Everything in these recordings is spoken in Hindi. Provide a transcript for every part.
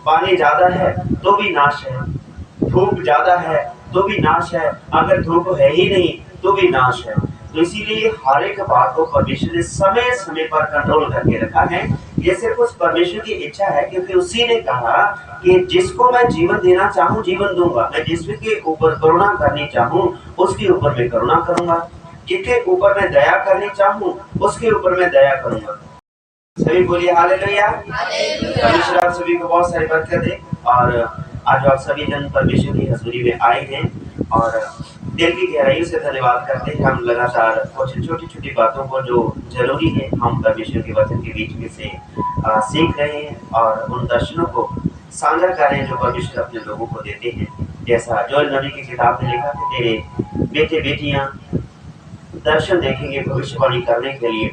पानी ज्यादा है तो भी नाश है, धूप ज्यादा है तो भी नाश है, अगर धूप है ही नहीं तो भी नाश है। तो इसीलिए हर एक बात को परमेश्वर ने समय समय पर कंट्रोल करके रखा है। ये सिर्फ उस परमेश्वर की इच्छा है, क्योंकि उसी ने कहा कि जिसको मैं जीवन देना चाहूँ जीवन दूंगा, मैं जिसके ऊपर करुणा करनी चाहूँ उसके ऊपर मैं करुणा करूंगा, जिसके ऊपर मैं दया करनी चाहूँ उसके ऊपर मैं दया करूंगा। सभी बोलिए हालेलुया। परमेश्वर आप सभी को बहुत सारी बरकत दे। और आज आप सभी जन परमेश्वर की हजूरी में आए हैं और दिल की गहराइयों से धन्यवाद करते हैं। हम लगातार कुछ छोटी छोटी बातों को जो जरूरी है हम परमेश्वर के वचन के बीच में से सीख रहे हैं और उन दर्शनों को साझा कर रहे हैं जो परमेश्वर अपने लोगों को देते हैं। जैसा जोएल नबी की किताब में लिखा कि तेरे बेटे बेटियां दर्शन देखेंगे भविष्यवाणी करने के लिए,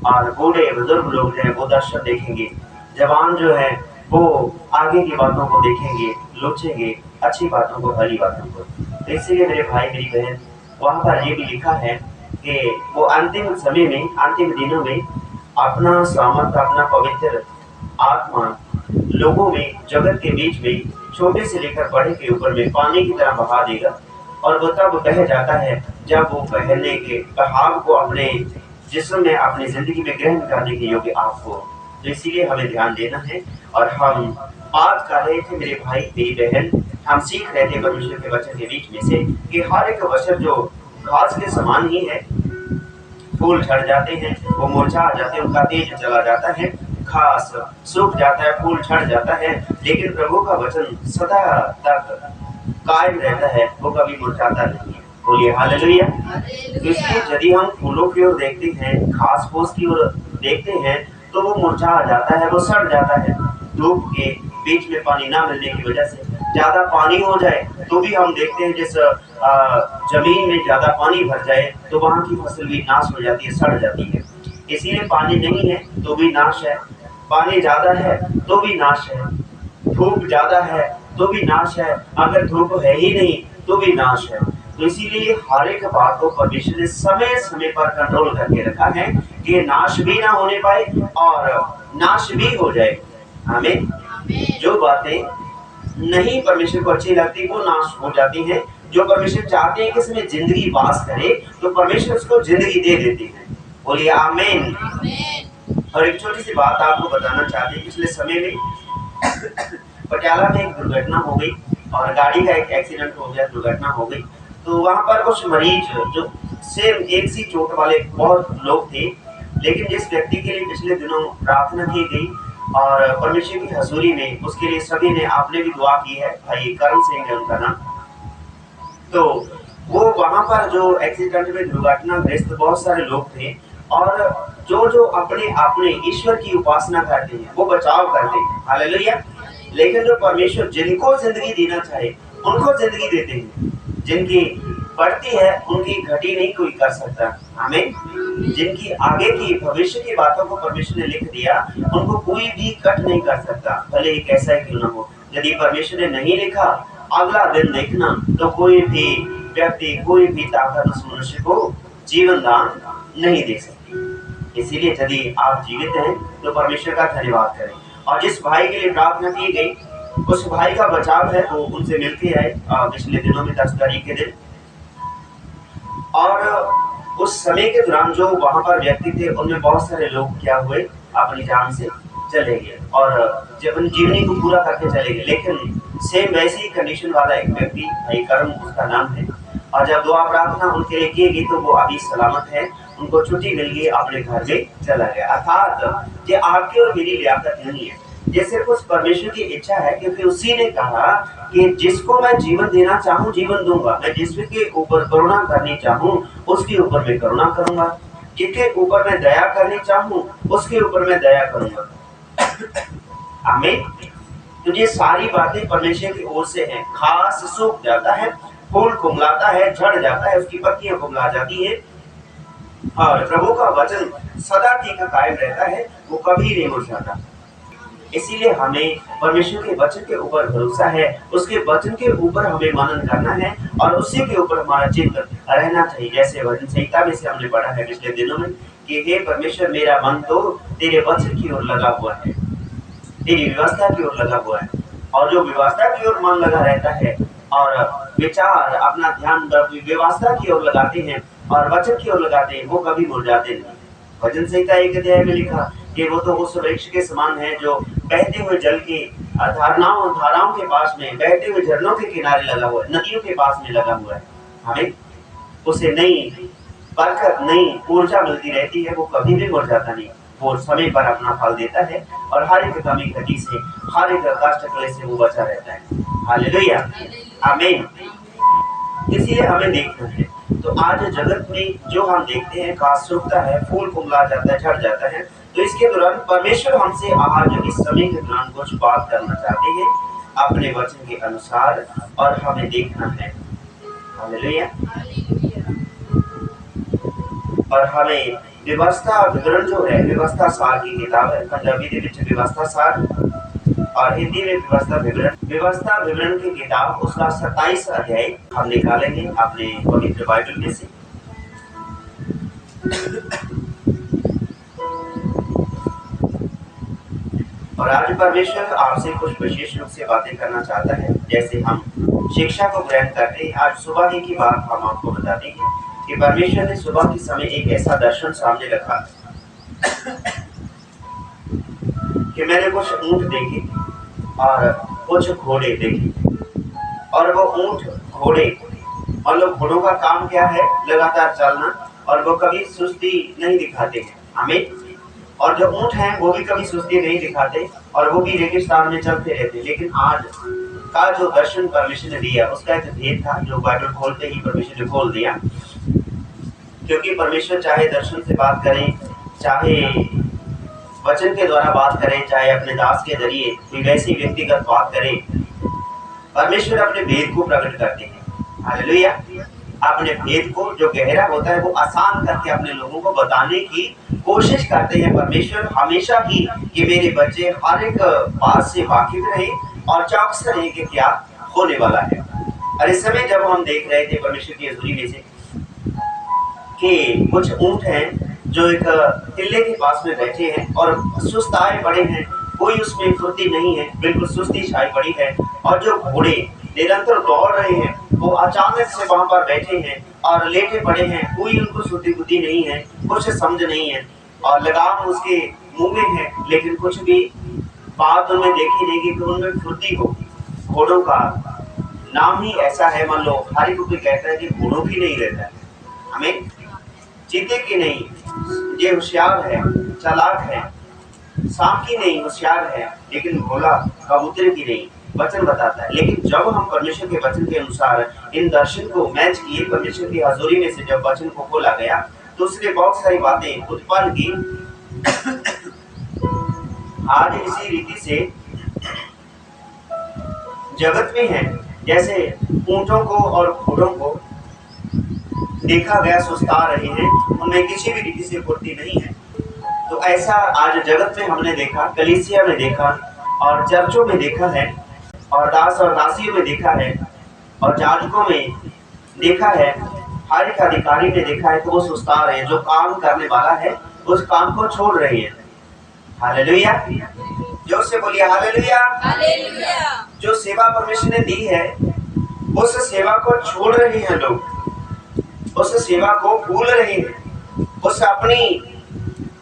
और बूढ़े बुजुर्ग लोग जो है वो दर्शन देखेंगे, जवान जो है वो आगे की बातों को देखेंगे, लोचेंगे अच्छी बातों को, भली बातों को। तो इसीलिए मेरे भाई मेरी बहन, वहाँ पर ये भी लिखा है कि वो अंतिम समय में, अंतिम दिनों में अपना सामर्थ, अपना पवित्र आत्मा लोगों में, जगत के बीच में, छोटे से लेकर बड़े के ऊपर में पानी की तरह बहा देगा। और वो तब बह जाता है जब वो बहने के बहाव को अपने जिस्म में, अपनी जिंदगी में ग्रहण करने के योग्य आपको। तो इसीलिए हमें ध्यान देना है। और हम बात कर रहे थे मेरे भाई मेरी बहन, हम सीख रहे थे परमेश्वर के वचन के बीच में से कि हर एक वचन जो घास के समान ही है, फूल झड़ जाते हैं, वो मुरझा जाते हैं, उनका तेज चला जाता है, घास सूख जाता है, फूल झड़ जाता है, लेकिन प्रभु का वचन सदा तक कायम रहता है, वो कभी मुरझाता नहीं है। बोलिए हालेलुया। तो इसलिए यदि हम फूलों की ओर देखते हैं, घास फूस की ओर देखते हैं, तो वो मुरझा जाता है, वो सड़ जाता है। धूप के बीच में पानी ना मिलने की वजह से, ज्यादा पानी हो जाए तो भी हम देखते हैं जिस जमीन में ज्यादा पानी भर जाए तो वहां की फसल भी नाश हो जाती है, सड़ जाती है। इसीलिए पानी नहीं है तो भी नाश है, पानी ज्यादा है तो भी नाश है, धूप ज्यादा है तो भी नाश है, अगर धूप है ही नहीं तो भी नाश है। तो इसीलिए हर एक बात को परमेश्वर ने समय समय पर कंट्रोल करके रखा है कि नाश भी ना होने पाए और नाश भी हो जाए। हमें जो बातें नहीं परमेश्वर को अच्छी लगती वो नाश हो जाती हैं। जो परमेश्वर चाहते हैं कि इसमें जिंदगी वास करे तो परमेश्वर उसको जिंदगी दे देते हैं। बोलिए आमीन। और एक छोटी सी बात आपको बताना चाहते हैं, पिछले समय में पटियाला में एक दुर्घटना हो गई और गाड़ी का एक एक्सीडेंट हो गया, दुर्घटना हो गई। तो वहां पर कुछ मरीज जो सेम एक सी चोट वाले बहुत लोग थे, लेकिन जिस व्यक्ति के लिए पिछले दिनों प्रार्थना की गई और परमेश्वर की हजूरी में उसके लिए सभी ने, आपने भी दुआ की है, भाई करण सिंह है उनका नाम। तो वो वहां पर जो एक्सीडेंट में दुर्घटनाग्रस्त बहुत सारे लोग थे और जो जो अपने अपने ईश्वर की उपासना करते हैं वो बचाव करते हैं, हालेलुया। लेकिन जो परमेश्वर जिनको जिंदगी देना चाहे उनको जिंदगी देते हैं, जिनकी बढ़ती है उनकी घटी नहीं कोई कर सकता। हमें जिनकी आगे की भविष्य की बातों को परमेश्वर ने लिख दिया उनको कोई भी कट नहीं कर सकता, भले ही कैसा ही क्यों ना हो। यदि परमेश्वर ने नहीं लिखा अगला दिन देखना तो कोई भी व्यक्ति, कोई भी ताकत उस मनुष्य को जीवन दान नहीं दे सकती। इसीलिए यदि आप जीवित हैं तो परमेश्वर का धन्यवाद करें। और जिस भाई के लिए प्रार्थना की गई उस भाई का बचाव है, वो उनसे मिलके आए पिछले दिनों में 10 तारीख के दिन। और उस समय के दौरान जो वहां पर व्यक्ति थे उनमें बहुत सारे लोग क्या हुए, अपनी जान से चले गए और जब अपनी जीवनी को पूरा करके चले गए। लेकिन सेम वैसी ही कंडीशन वाला एक व्यक्ति, भाई कर्म उसका नाम है, और जब दुआ प्रार्थना उनके लिए की गई तो वो अभी सलामत है, उनको छुट्टी मिल गई, अपने घर में चला गया। अर्थात ये आपकी और मेरी लियाकत नहीं है, ये सिर्फ उस परमेश्वर की इच्छा है, क्योंकि उसी ने कहा कि जिसको मैं जीवन देना चाहूँ जीवन दूंगा, मैं जिसके ऊपर करुणा करनी चाहूँ उसके ऊपर मैं करुणा करूंगा, जिसके ऊपर मैं दया करनी चाहूँ उसके ऊपर मैं दया करूंगा। आमीन। तो ये सारी बातें परमेश्वर की ओर से हैं। घास सूख जाता है, फूल कुमलाता है, झड़ जाता है, उसकी पत्तियां कुमला जाती है, और प्रभु का वचन सदा टीक कायम रहता है, वो कभी नहीं मुरझाता। इसीलिए हमें परमेश्वर के वचन के ऊपर भरोसा है, उसके वचन के ऊपर हमें मनन करना है और उसी के ऊपर हमारा चित्त रहना चाहिए। जैसे भजन संहिता में से हमने पढ़ा है पिछले दिनों में कि हे परमेश्वर मेरा मन तो तेरे वचन की ओर लगा हुआ है, तेरी व्यवस्था की ओर लगा हुआ है। और जो व्यवस्था की ओर मन लगा रहता है और विचार अपना ध्यान व्यवस्था की ओर लगाते हैं और वचन की ओर लगाते हैं, वो कभी मुरझाते नहीं। भजन संहिता 1 अध्याय में लिखा कि वो तो उस वृक्ष के समान है जो बहते हुए जल के धाराओं के पास में, बहते हुए झरनों के किनारे लगा हुआ है, नदियों के पास में लगा हुआ है। हमें उसे नई बरकत, नई ऊर्जा मिलती रहती है, वो कभी भी मुरझाता नहीं। वो समय पर अपना फल देता है और हर एक कमी घटी से, हर एक कष्ट क्लेश से वो बचा रहता है। हालेलुया, आमीन। इसलिए हमें देखना है। तो आज जगत में जो हम देखते हैं घास सूखता है, फूल कुमला जाता है, झड़ जाता है, तो इसके दौरान परमेश्वर हमसे आज इस समय के दौरान कुछ बात करना चाहते हैं अपने वचन के अनुसार, और हमें देखना है। हालेलुया। और हमें व्यवस्था विवरण जो है, व्यवस्था सार की किताब है, पंजाबी ਦੇ ਵਿੱਚ व्यवस्था सार और हिंदी में व्यवस्था विवरण, व्यवस्था विवरण की किताब उसका 27 अध्याय हम निकालेंगे अपने पवित्र बाइबल में से। और आज परमेश्वर आपसे कुछ विशेष रूप से बातें करना चाहता है। जैसे हम शिक्षा को ग्रहण करते हैं, आज सुबह ही की बात हम आपको बता देंगे कि परमेश्वर ने सुबह के समय एक ऐसा दर्शन सामने रखा कि मैंने कुछ ऊंट देखे और कुछ घोड़े देखे। और वो ऊंट घोड़े, मतलब घोड़ों का काम क्या है? लगातार चलना, और वो कभी सुस्ती नहीं दिखाते हैं हमें। और जो ऊंट हैं वो भी कभी सुस्ती नहीं दिखाते और वो भी रेगिस्तान में चलते रहते। लेकिन आज का जो दर्शन परमेश्वर ने दिया उसका एक भेद था जो बाइबल खोलते ही परमेश्वर ने खोल दिया। क्योंकि परमेश्वर चाहे दर्शन से बात करें, चाहे वचन के द्वारा बात करें, चाहे अपने दास के जरिए कोई वैसी व्यक्तिगत बात करें, परमेश्वर अपने भेद को प्रकट करते हैं। हालेलुया। अपने भेद को जो गहरा होता है वो आसान करके अपने लोगों को बताने की कोशिश करते हैं परमेश्वर हमेशा ही, कि मेरे बच्चे हर एक बात से वाकिफ रहे और चौकस रहे कि क्या होने वाला है। और इस समय जब हम देख रहे थे परमेश्वर की हजूरी में से कि कुछ ऊंट हैं जो एक टिल्ले के पास में बैठे हैं और सुस्त आए पड़े हैं, कोई उसमें फुर्ती नहीं है, बिल्कुल सुस्ती छाई पड़ी है। और जो घोड़े निरंतर दौड़ रहे हैं वो अचानक से वहां पर बैठे हैं और लेटे पड़े हैं, कोई उनको सुधी बुद्धि नहीं है, कुछ समझ नहीं है, और लगाम उसके मुंह में है, लेकिन कुछ भी बात उनमें देखी नहीं कि उनमें फुर्ती हो। घोड़ों का नाम ही ऐसा है, मान लो हर एक कोई कहता है कि घोड़ों की नहीं रहता है, हमें चीते की नहीं, ये होशियार है, चालाक है, सांप की नहीं, होशियार है, लेकिन घोड़ा कबूतर की नहीं, वचन बताता है। लेकिन जब हम परमेश्वर के वचन के अनुसार इन दर्शन को मैच किए, परमेश्वर की हजूरी में से जब वचन को खोला गया तो उसने बहुत सारी बातें उत्पन्न की। आज इसी रीति से जगत में है, जैसे ऊंटों को और घोड़ों को देखा गया सुस्ता रहे हैं, उनमें किसी भी रीति से फुर्ती नहीं है। तो ऐसा आज जगत में हमने देखा, कलीसिया में देखा और चर्चों में देखा है और दास और दासियों में देखा है और जाजकों में देखा है, हर एक अधिकारी ने देखा है। तो वो सुस्ता रहे हैं, जो काम करने वाला है उस काम को छोड़ रहे हैं। हालेलुया, जोर से बोलिए हालेलुया। हालेलुया। जो सेवा परमेश्वर ने दी है उस सेवा को छोड़ रहे हैं लोग, उस सेवा को भूल रहे हैं, उस अपनी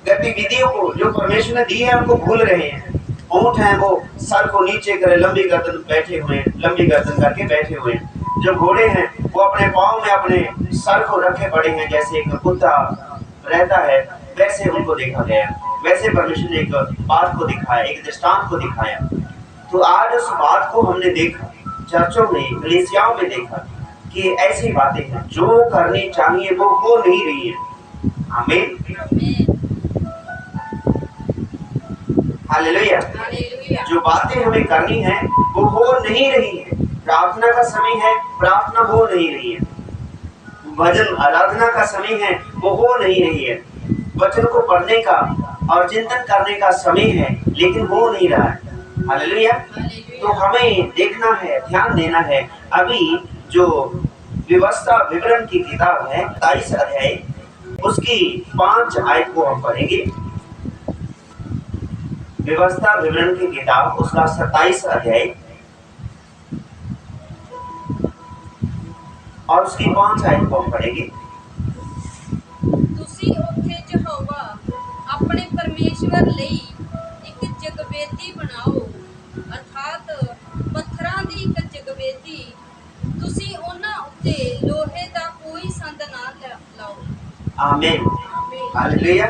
गतिविधियों को जो परमेश्वर ने दी है उनको भूल रहे हैं। ऊंट हैं वो सर को नीचे करे, लंबी गर्दन बैठे हुए हैं, लंबी गर्दन करके बैठे हुए हैं। जो घोड़े हैं वो अपने पाँव में अपने सर को रखे पड़े हैं, जैसे एक कुत्ता रहता है वैसे उनको देखा गया। वैसे परमेश्वर ने एक बात को दिखाया, एक दृष्टांत को दिखाया। तो आज उस बात को हमने देखा, चर्चों में, कलीसियाओं में देखा कि ऐसी बातें हैं जो करनी चाहिए वो हो नहीं रही है। आमीन, हालेलुया। जो बातें हमें करनी है वो हो नहीं रही है। प्रार्थना का समय है, प्रार्थना हो नहीं रही है। भजन आराधना का समय है, वो हो नहीं रही है। वचन को पढ़ने का और चिंतन करने का समय है, लेकिन हो नहीं रहा है। हालेलुया। तो हमें देखना है, ध्यान देना है। अभी जो व्यवस्था विवरण की किताब है 27 अध्याय, उसकी 5 आयत को हम पढ़ेंगे। व्यवस्था विवरण की किताब उसका 27 अध्याय और उसकी 5 आयत को हम पढ़ेंगे। ਤੁਸੀਂ ਉੱਥੇ ਯਹੋਵਾ ਆਪਣੇ ਪਰਮੇਸ਼ਵਰ ਲਈ ਇੱਕ ਜਗਵੇਦੀ ਬਣਾਓ, ਅਰਥਾਤ ਪੱਥਰਾਂ ਦੀ ਇੱਕ ਜਗਵੇਦੀ। ਤੁਸੀਂ ਉਹਨਾਂ ਉੱਤੇ ਲੋਹੇ ਦਾ ਕੋਈ ਸੰਦ ਨਾ ਲਾਓ। आमीन, हालेलुया।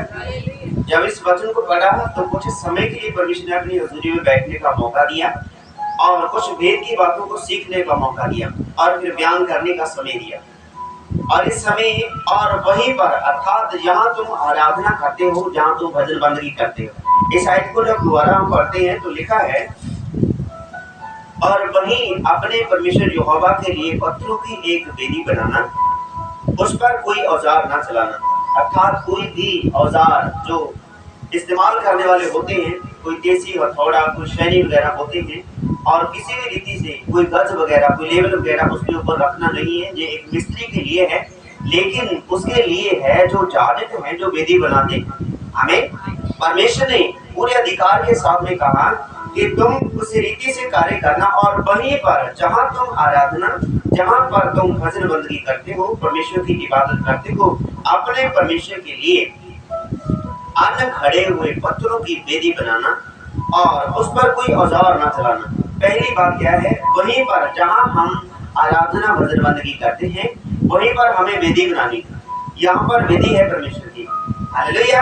जब इस वचन को पढ़ा तो कुछ समय के लिए परमेश्वर ने अपनी हजूरी में बैठने का मौका दिया और कुछ वेद की बातों को सीखने का मौका दिया और फिर बयान करने का समय दिया। और इस समय और वहीं पर अर्थात जहाँ तुम आराधना करते हो, जहाँ तुम भजन बंदगी करते हो, इस आयत को जब दोबारा हम पढ़ते हैं तो लिखा है, और वहीं अपने परमेश्वर यहोवा के लिए पत्थरों की एक वेदी बनाना, उस पर कोई औजार ना चलाना। अर्थात कोई भी औजार जो इस्तेमाल करने वाले होते हैं, कोई देसी हथौड़ा, कोई शैनी वगैरह होते हैं, और किसी भी रीति से कोई गज वगैरह, कोई लेवल वगैरह उसके ऊपर रखना नहीं है। ये एक मिस्त्री के लिए है, लेकिन उसके लिए है जो जाजक है, जो वेदी बनाते हैं। हमें परमेश्वर ने पूरे अधिकार के साथ में कहा कि तुम उस रीति से कार्य करना, और वहीं पर जहाँ तुम आराधना, जहाँ पर तुम भजन बंदगी करते हो, परमेश्वर की इबादत करते हो, अपने परमेश्वर के लिए अन खड़े हुए पत्थरों की वेदी बनाना और उस पर कोई औजार ना चलाना। पहली बात क्या है, वहीं पर जहाँ हम आराधना भजन बंदगी करते हैं, वहीं पर हमें वेदी बनानी। यहाँ पर वेदी है परमेश्वर की। हालेलुया,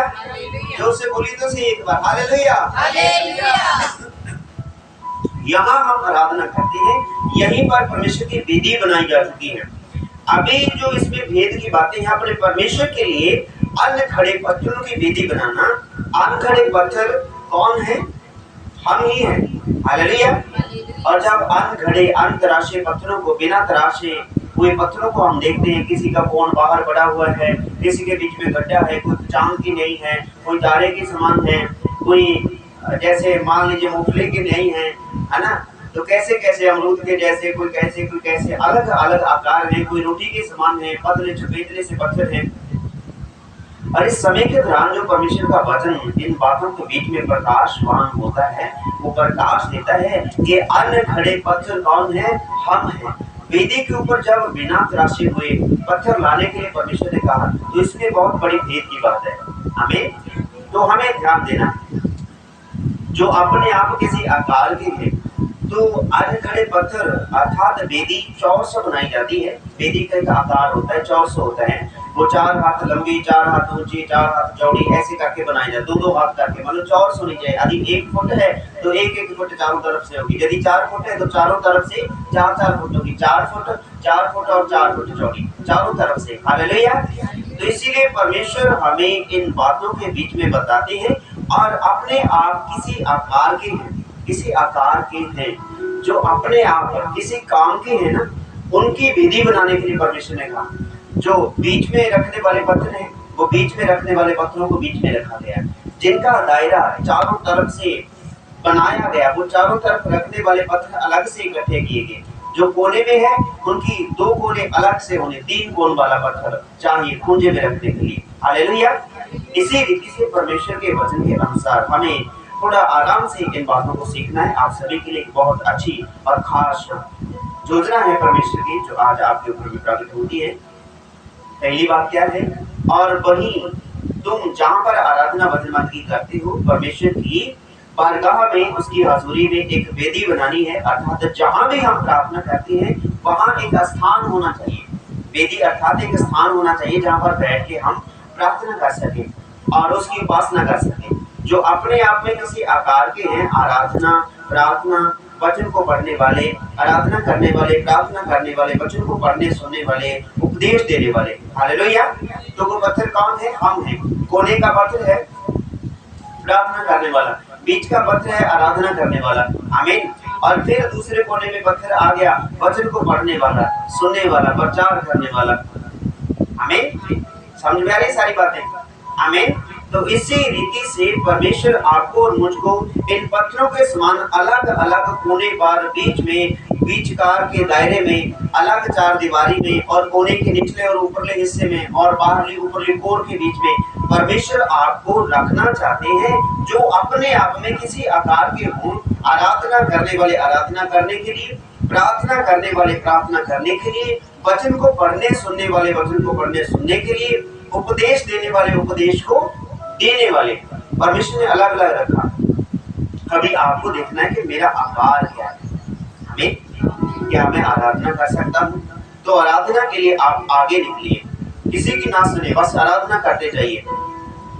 जोर से बोलिए तो सही एक बार, हालेलुया। यहाँ हम आराधना करते हैं, यहीं पर परमेश्वर की वेदी बनाई जा चुकी है। अभी जो इसमें भेद की बातें हैं, अपने परमेश्वर के लिए अन खड़े पत्थरों की वेदी बनाना। अन खड़े पत्थर कौन है? हम ही हैं। हालेलुया। और जब अन खड़े अन तराशे पत्थरों को, बिना तराशे हुए पत्थरों को हम देखते हैं, किसी का कोण बाहर पड़ा हुआ है, किसी के बीच में गड्ढा है, कोई चांद की नहीं है, कोई तारे के समान है, कोई जैसे मान लीजिए मूंगफली की नहीं है ना, तो कैसे कैसे अमरूद के जैसे, कोई कैसे अलग अलग आकार है, कोई रोटी के समान है, पतले चपेटले से पत्थर है। और इस समय के दौरान जो परमेश्वर का वचन इन बातों के बीच में प्रकाशवान होता है, वो प्रकाश देता है कि अन्य खड़े पत्थर कौन है? हम हैं। वेदी के ऊपर जब बिना तराशे हुए पत्थर लाने के लिए परमेश्वर ने कहा, तो इसमें बहुत बड़ी भेद की बात है। हमें ध्यान देना, जो अपने आप किसी आकार के हैं, तो अन्य खड़े पत्थर अर्थात वेदी 4 से बनाई जाती है। वेदी का एक आकार होता है, 4 होता है। वो 4 हाथ लंबी, 4 हाथ ऊंची, 4 हाथ चौड़ी, ऐसे करके बनाई जाती है। 2-2 हाथ करके, मतलब 4 होनी चाहिए। यदि 1 फुट है तो 1-1 फुट चारों तरफ से होगी। यदि 4 फुट है तो चारों तरफ से 4-4 फुट होगी। 4 फुट और 4 फुट चौड़ी चारों तरफ से। हालेलुया। तो इसीलिए परमेश्वर हमें इन बातों के बीच में बताते हैं, और अपने आप किसी आकार के हैं, किसी आकार के हैं, जो अपने आप किसी काम के हैं ना, उनकी विधि बनाने के लिए परमेश्वर ने कहा। जो बीच में रखने वाले पत्थर हैं, वो बीच में रखने वाले पत्थरों को बीच में रखा गया। जिनका दायरा चारों तरफ से बनाया गया, वो चारों तरफ रखने वाले पत्थर अलग से इकट्ठे किए गए। जो कोने में है, उनकी 2 कोने अलग से होने, 3 कोण वाला पत्थर चाहिए खूंजे में रखने के लिए। हालेलुया। इसी रीति से परमेश्वर के वचन के अनुसार हमें थोड़ा आराम से इन बातों को सीखना है। आप सभी के लिए एक बहुत अच्छी और खास योजना है परमेश्वर की, जो आज आपके ऊपर भी प्रकट होती है। पहली बात क्या है? और वहीं तुम जहाँ पर आराधना भजन बंदगी करते हो, परमेश्वर की बारगाह में, उसकी हजूरी में एक वेदी बनानी है। अर्थात जहाँ भी हम प्रार्थना करते हैं, वहाँ एक स्थान होना चाहिए। वेदी अर्थात एक स्थान होना चाहिए जहाँ पर बैठ के हम प्रार्थना कर सके और उसकी उपासना कर सके। जो अपने आप में किसी आकार के हैं, आराधना, प्रार्थना, वचन को पढ़ने वाले, आराधना करने वाले, प्रार्थना करने वाले, वचन को पढ़ने सुनने वाले, उपदेश देने वाले। हालेलुया। तो वो पत्थर कौन है? हम हैं। कोने का पत्थर है प्रार्थना करने वाला, बीच का पत्थर है आराधना करने वाला। आमीन। और फिर दूसरे कोने में पत्थर आ गया वचन को पढ़ने वाला, सुनने वाला, प्रचार करने वाला। आमीन। समझ में आ रही सारी बातें? आमीन। तो इसी रीति से परमेश्वर आपको और मुझको इन पत्थरों के समान अलग अलग कोने पर, बीच में, बीचकार के दायरे में, अलग 4 दीवारी में, और कोने के निचले और ऊपरले हिस्से में, और बाहरली ऊपरली कोर के बीच में परमेश्वर आपको रखना चाहते हैं, जो अपने आप में किसी आकार के हों। आराधना करने वाले आराधना करने के लिए, प्रार्थना करने वाले प्रार्थना करने के लिए, वचन को पढ़ने सुनने वाले वचन को पढ़ने सुनने के लिए, उपदेश देने वाले उपदेश को देने वाले। परमेश्वर ने अलग अलग रखा। अभी आपको देखना है कि मेरा आकार क्या है। हमें क्या मैं आराधना कर सकता हूँ? तो आराधना के लिए आप आगे निकलिए, किसी की ना सुने, बस आराधना करते जाइए।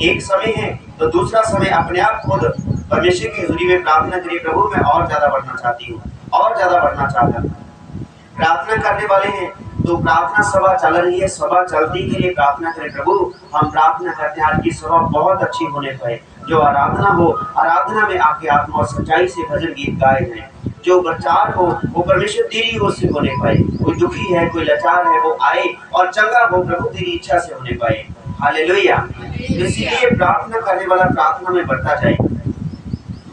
एक समय है तो दूसरा समय अपने आप खुद परमेश्वर की हजूरी में प्रार्थना करिए, प्रभु मैं और ज्यादा बढ़ना चाहती हूँ, और ज्यादा बढ़ना चाहता हूँ। प्रार्थना करने वाले हैं तो प्रार्थना सभा चल रही है, सभा चलती के लिए प्रार्थना करें, प्रभु हम प्रार्थना करते हैं आज की सभा बहुत अच्छी होने पाए, जो आराधना हो, आराधना में आपके आत्मा और सच्चाई से भजन गीत गाए जाएं, जो प्रचार हो वो परमेश्वर तेरी ओर से होने पाए। कोई दुखी है, कोई लाचार है, वो आए और चंगा हो प्रभु तेरी इच्छा से होने पाए। हालेलुया। इसीलिए प्रार्थना करने वाला प्रार्थना में बढ़ता जाए,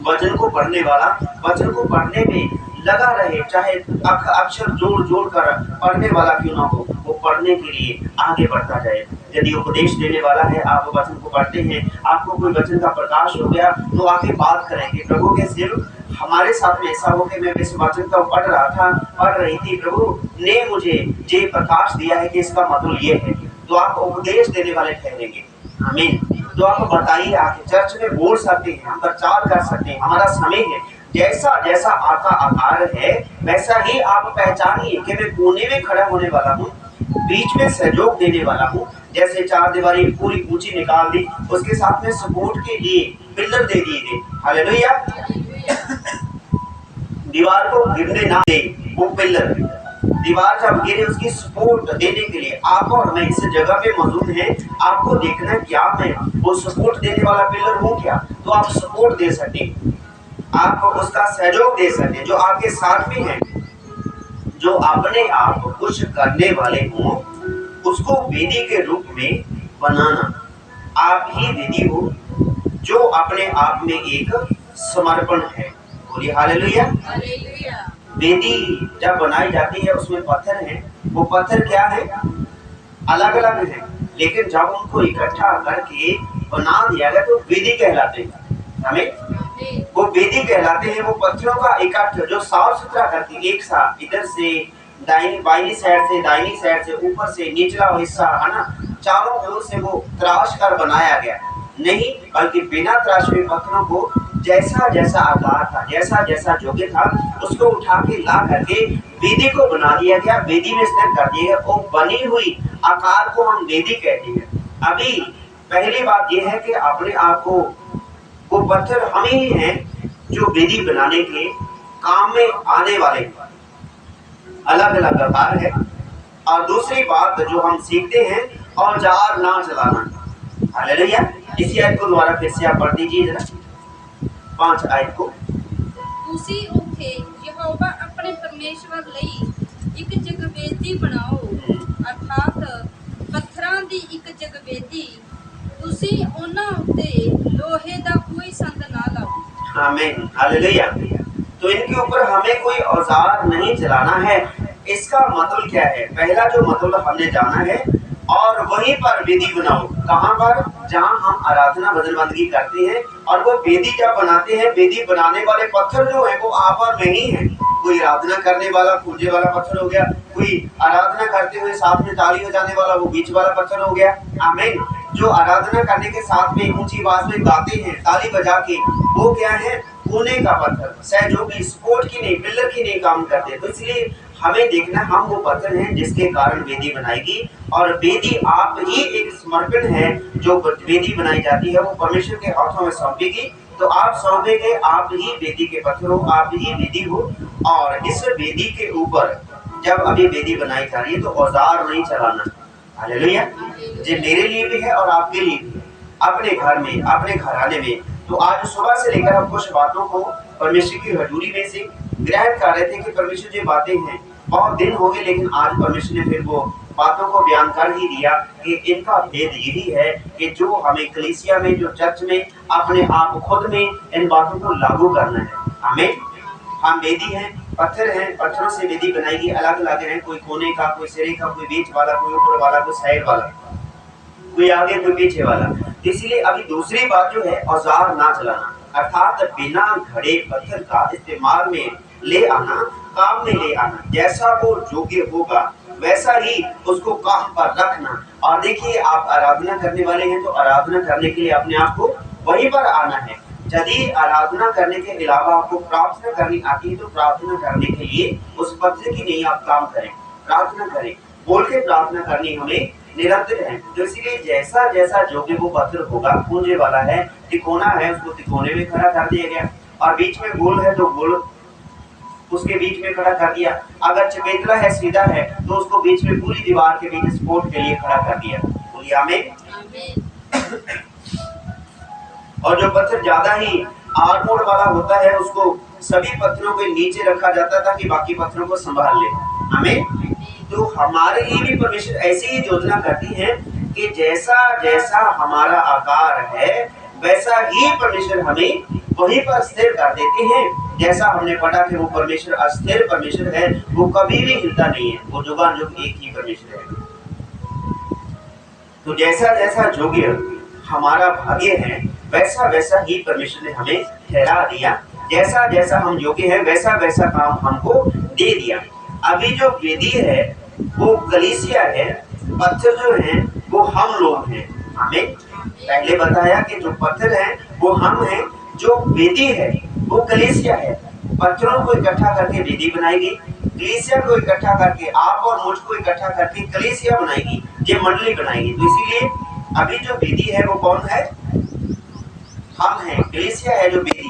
वचन को पढ़ने वाला वचन को पढ़ने में लगा रहे, चाहे अक्षर जोड़ जोड़ कर पढ़ने वाला क्यों ना हो, वो पढ़ने के लिए आगे बढ़ता जाए। यदि उपदेश देने वाला है, आप वचन को पढ़ते हैं, आपको कोई वचन का प्रकाश हो गया तो आगे बात करेंगे, प्रभु के सिर्फ हमारे साथ में ऐसा हो कि मैं इस वचन को पढ़ रहा था, पढ़ रही थी, प्रभु ने मुझे ये प्रकाश दिया है कि इसका मतलब ये है, तो आप उपदेश देने वाले ठहरेंगे। आमीन। तो आप बताइए, आके चर्च में बोल सकते हैं, हम प्रचार कर सकते हैं, हमारा समय है। जैसा जैसा आपका आकार है वैसा ही आप पहचानिए कि मैं कोने में खड़ा होने वाला हूँ, बीच में सहयोग देने वाला हूँ। जैसे चार दीवारी पूरी ऊंची निकाल दी, उसके साथ में सपोर्ट के लिए पिलर दे दिए गए। हालेलुया। दीवार को गिरने ना दे वो पिलर, दीवार जब गिरे उसकी सपोर्ट देने के लिए आप और मैं इस जगह पे मौजूद हैं। आपको देखना है क्या मैं वो सपोर्ट देने वाला पिलर हूँ क्या, तो आप सपोर्ट दे सके, आप उसका सहयोग दे सके। जो आपके साथ में है, जो अपने आप कुछ करने वाले हों, उसको वेदी के रूप में बनाना। आप ही वेदी हो जो अपने आप में एक समर्पण है। बोलिए हालेलुया। वेदी जब बनाई जाती है उसमें पत्थर हैं, वो पत्थर क्या है, अलग अलग हैं, लेकिन जब उनको इकट्ठा करके बना दिया गया तो वेदी कहलाते हैं। हमें वो वेदी कहलाते हैं। वो पत्थरों का इकट्ठा जो साफ सुथरा करके एक साथ, इधर से दाहिनी बाईनी साइड से, दाहिनी साइड से, ऊपर से निचला हिस्सा है ना, चारों ओर से वो तराश कर बनाया गया नहीं, बल्कि बिना तराश हुए पत्थरों को जैसा जैसा आकार था, जैसा जैसा योग्य था, उसको उठा के ला करके वेदी को बना दिया गया, वेदी में स्थिर कर दिया गया। वो बनी हुई आकार को हम वेदी कहते हैं। अभी पहली बात यह है कि अपने आप को, वो पत्थर हम ही हैं जो वेदी बनाने के काम में आने वाले अलग अलग आकार है। और दूसरी बात जो हम सीखते हैं, औजार ना चलाना। हालेलुया। इसी आयत को दोबारा फिर से आप पढ़ दीजिए जरा, 5 आयत को। ਤੁਸੀਂ ਉੱਥੇ ਯਹੋਵਾ ਆਪਣੇ ਪਰਮੇਸ਼ਵਰ ਲਈ ਇੱਕ ਜਗਵੇਦੀ ਬਣਾਓ, ਅਰਥਾਤ ਪੱਥਰਾਂ ਦੀ ਇੱਕ ਜਗਵੇਦੀ। ਤੁਸੀਂ ਉਹਨਾਂ ਉੱਤੇ ਲੋਹੇ ਦਾ कोई संद ना लाओ। आमीन। हालेलुया। तो इनके ऊपर हमें कोई औजार नहीं चलाना है। इसका मतलब क्या है? पहला जो मतलब हमने जाना है, और वहीं पर वेदी बनाओ। कहाँ पर? जहाँ हम आराधना भजन बंदगी करते हैं, और वो वेदी जब बनाते हैं, वेदी बनाने वाले पत्थर जो है वो आपस में ही है। कोई आराधना करने वाला पूजे वाला पत्थर हो गया, कोई आराधना करते हुए साथ में ताली बजाने वाला वो बीच वाला पत्थर हो गया। आमीन। जो आराधना करने के साथ में ऊंची आवाज में गाते हैं ताली बजा के, वो क्या है? कोने का पत्थर, सहयोगी, सपोर्ट की नहीं, पिलर की नहीं काम करते। तो इसलिए हमें देखना, हम वो पत्थर हैं जिसके कारण वेदी बनाएगी। और वेदी आप ही एक समर्पण है। जो वेदी बनाई जाती है वो परमेश्वर के हाथों में सौंपेगी। तो आप सौंपेंगे, आप ही वेदी के पत्थर हो, आप ही वेदी हो। और इस वेदी के ऊपर जब अभी वेदी बनाई जा रही है तो औजार नहीं चलाना। हालेलुया। ये मेरे लिए भी है और आपके लिए भी, अपने घर में, अपने घराने में। तो आज सुबह से लेकर हम कुछ बातों को परमेश्वर की हजूरी में से ग्रहण कर रहे थे कि परमेश्वर जो बातें हैं, बहुत दिन हो गए, लेकिन आज परमेश्वर ने फिर वो बातों को बयान कर ही दिया कि इनका भेद यही है कि जो हमें कलीसिया में, जो चर्च में, अपने आप खुद में इन बातों को लागू करना है। हमें, हम वेदी हैं, पत्थर हैं, पत्थरों से वेदी बनाएगी, अलग अलग है, कोई कोने का, कोई सिरे का, कोई बीच वाला, कोई ऊपर वाला, कोई साइड वाला, कोई आगे कोई पीछे वाला। इसलिए अभी दूसरी बात जो है, औजार ना चलाना, अर्थात बिना घड़े पत्थर का इस्तेमाल में ले आना, काम में ले आना। जैसा वो योग्य होगा वैसा ही उसको काम पर रखना। और देखिए, आप आराधना करने वाले हैं तो आराधना करने के लिए अपने आप को वहीं पर आना है। यदि आराधना करने के अलावा आपको प्रार्थना करनी आती है तो प्रार्थना करने के लिए उस पत्र की नहीं आप काम करें, प्रार्थना करें। बोल के प्रार्थना करनी हमें निरंतर है। तो इसीलिए जैसा जैसा योग्य वो पत्र होगा, पूंजे वाला है, तिकोना है, उसको तिकोने में खड़ा कर दिया गया, और बीच में गोल है तो गोल उसके बीच में खड़ा कर दिया। अगर चबेतला है, सीधा है, तो उसको बीच में पूरी दीवार के बीच सपोर्ट के लिए खड़ा कर दिया। बोलिए आमीन। और जो पत्थर ज्यादा ही आर्मोड वाला होता है उसको सभी पत्थरों के नीचे रखा जाता था कि बाकी पत्थरों को संभाल ले। आमीन। तो हमारे लिए भी परमेश्वर ऐसी ही योजना करती है कि जैसा जैसा हमारा आकार है वैसा ही परमेश्वर हमें वहीं पर स्थिर कर देते हैं। जैसा हमने पढ़ा कि वो परमेश्वर अस्थिर परमेश्वर है, वो कभी भी हिलता नहीं है, वो जुगान जुग एक ही परमेश्वर है। तो जैसा जैसा योग्य हमारा भाग्य है वैसा वैसा ही परमेश्वर ने हमें ठहरा दिया। जैसा जैसा हम योग्य हैं वैसा वैसा काम हमको दे दिया। अभी जो वेदी है वो कलीसिया है, पत्थर जो है वो हम लोग हैं। हमें पहले बताया कि जो पत्थर है वो हम हैं, जो वेदी है वो कलीसिया है। पत्थरों को इकट्ठा करके वेदी बनाएगी, कलीसिया को इकट्ठा करके आप और मुझको इकट्ठा करके कलीसिया बनाएगी, ये मंडली बनाएगी। तो इसीलिए अभी जो वेदी है वो कौन है? हम हैं। कलीसिया है जो वेदी।